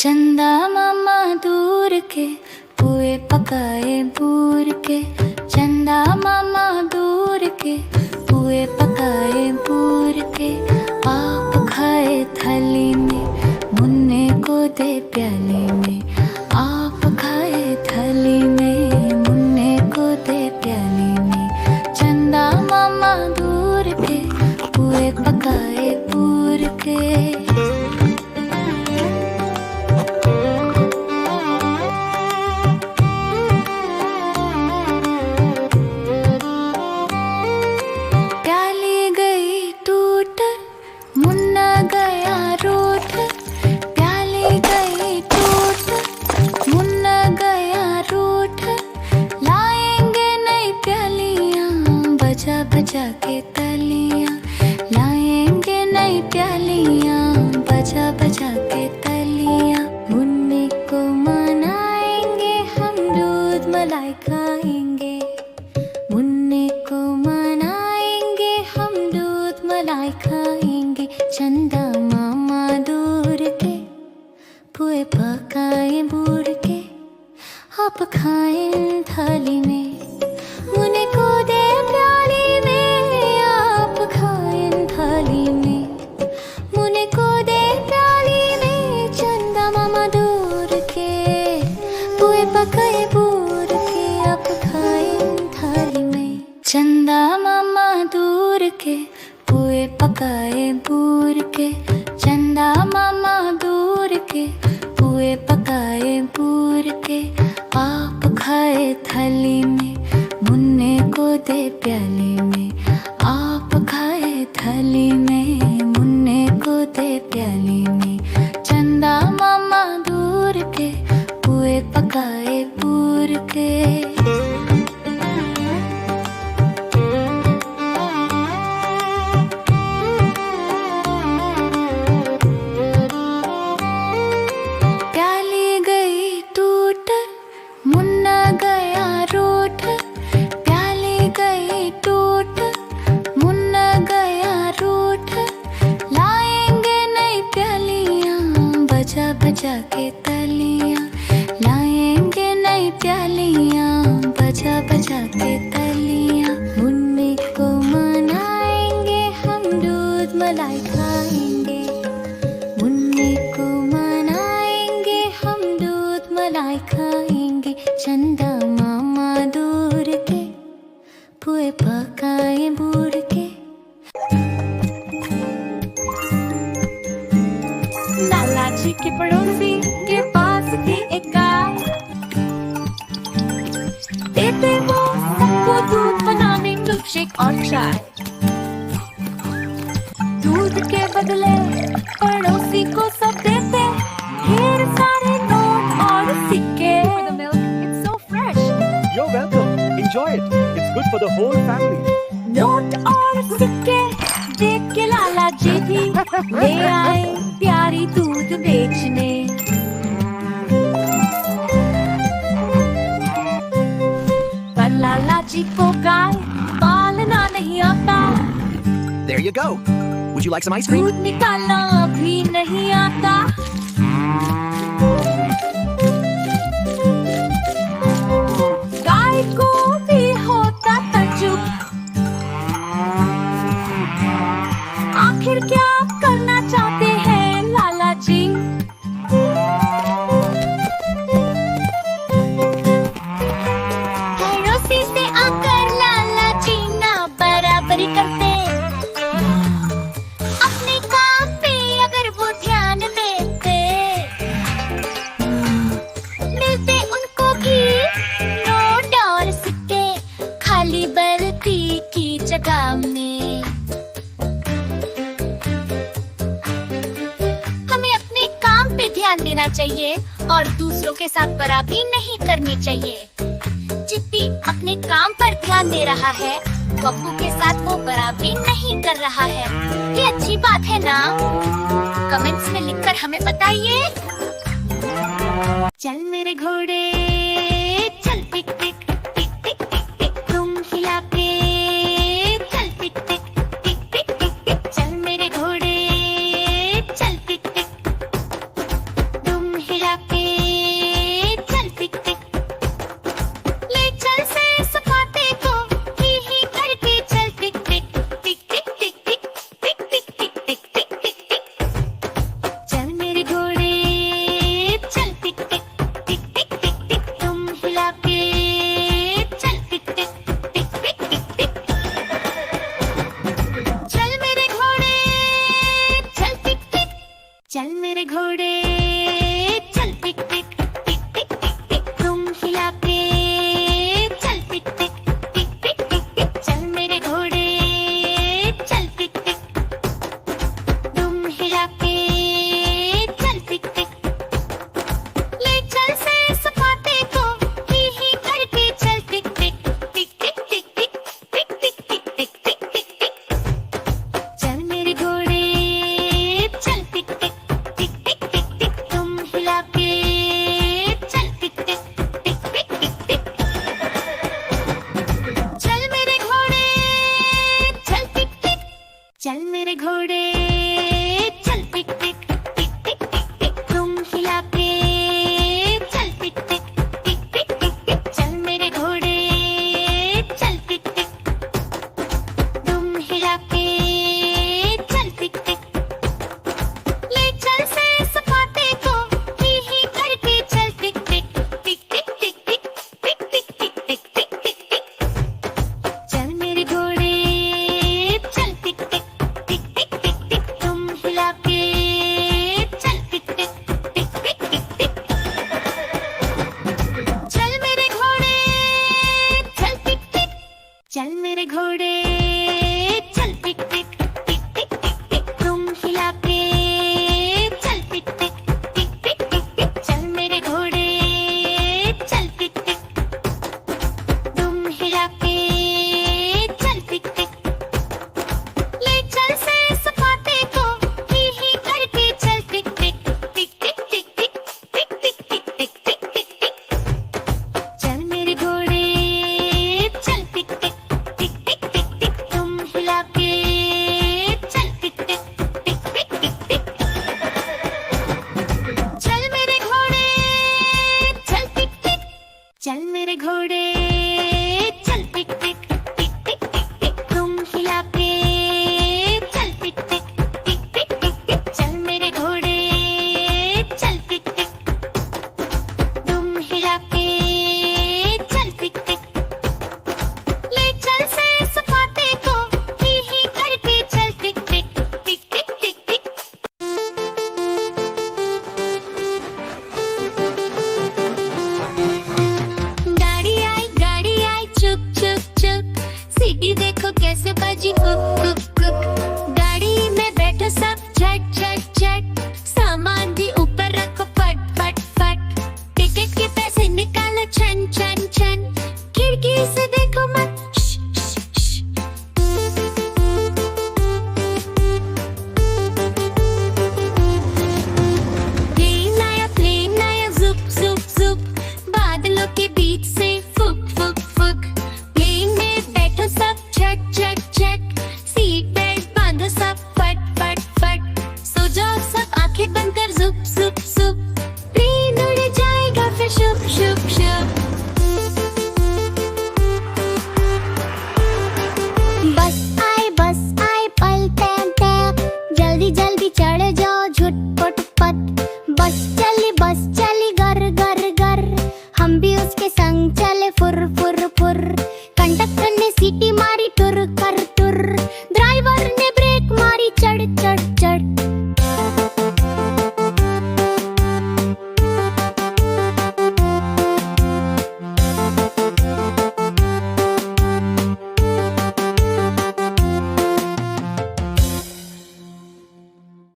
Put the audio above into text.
चंदा मामा दूर के पुए पकाए बूर के। चंदा मामा दूर के पुए पकाए बूर के। आप खाए थाली में मुन्ने को दे प्याली में। आप खाए थाली में मुन्ने को दे प्याली में। चंदा मामा दूर के पुए पकाए बूर के। बजा बजा के तालियां लाएंगे नई प्यालियां। बजा बजा के तालियां मुन्ने को मनाएंगे हम दूध मलाई खाएंगे। मुन्ने को मनाएंगे हम दूध मलाई खाएंगे। चंदा मामा दूर के पुए पकाए बूढ़ के। आप खाएं थाली में मुन्ने को दे प्याली में। आप खाएं थाली में मुन्ने को दे प्याली में। चंदा मामा दूर के पुए पकाए बूढ़ के। आप खाएं थाली में। चंदा मामा दूर के पुए पकाए बूढ़ के। चंदा मामा दूर के पुए पकाए बूढ़ के। आप खाए थाली में मुन्ने को दे प्याली में। आप खाए थाली में मुन्ने को दे प्याली में। चंदा मामा दूर के पुए पकाए बूढ़ के। प्याली गई टूट मुन्ना गया रूठ। प्याली गई टूट मुन्ना गया रूठ। लाएंगे नई प्यालियां बजा बजा के तालियां। लाएंगे नई प्यालियां बजा बजा के तालियां। मुन्ने को मनाएंगे हम दूध मलाई खाएंगे। मुन्ने को मनाएंगे हम दूध मलाई खाएंगे। चंदा मामा दूर के पुए पकाए बूढ़ के। लाला जी के पड़ोसी के पास थी एक गाय। देते वो सबको दूध बनाने मिल्कशेक और चाय। दूध के बदले पड़ोसी को सब देते ढेर सारे नोट और सिक्के। For the milk, it's so fresh. You're welcome. Enjoy it. It's good for the whole family. Note और सिक्के देख के लाला जी भी ले आए प्यारी दूध बेचने। पर लाला जी को गाय पालना नहीं आता। There you go. Would you like some ice cream? दूध निकालना भी नहीं आता। गाय को भी होता ताज्जुब, आखिर क्या करना चाहते हैं लाला जी। पड़ोसी से आकर लाला जी ना बराबरी करते। अपने काम पे अगर वो ध्यान देते मिलते उनको भी नोट और सिक्के खाली बल्टी की जगह में। हमें अपने काम पे ध्यान देना चाहिए और दूसरों के साथ बराबरी नहीं करनी चाहिए। चिट्टी अपने काम पर ध्यान दे रहा है, बब्बू के साथ वो बराबरी नहीं कर रहा है। ये अच्छी बात है ना? कमेंट्स में लिखकर हमें बताइए। चल मेरे घोड़े चल टिक टिक टिक टिक टिक टिक। तुम हिला के चल टिक टिक टिक टिक टिक टिक। चल मेरे घोड़े चल टिक टिक। तुम हिला घोड़े चल टिक टिक टिक टिक टिक टिक तुम हिला के चल टिक टिक टिक टिक टिक टिक चल मेरे घोड़े चल टिक टिक तुम हिला के चल टिक टिक ले चल से सपाटे को ही करके चल टिक टिक टिक टिक टिक टिक गाड़ी आई चुक चुक चुक सीटी देखो कैसे बजी कुक कुक कुक गाड़ी में बैठो सब झट झट झट सामान भी ऊपर रखो फट फट फट टिकट के पैसे निकालो छन छन छन खिड़की से देखो मत श्श, श्श, श्श। प्लेन आया जुप जुप जुप बादलों के बीच से फुक फुक फुक प्लेन में बैठो सब झट झट झट सीट बेल्ट बांधो सब फट फट फट सो जाओ सब आंखें बंद कर जुप जुप जुप प्लेन उड़ जाएगा फिर शुप शुप शुप बस आए पल तैम तैम जल्दी जल्दी चढ़ जाओ झुटपट पट बस चली गर गर गर हम भी उसके संग चले फुर फुर फुर कंडक्टर ने सीटी मारी टुर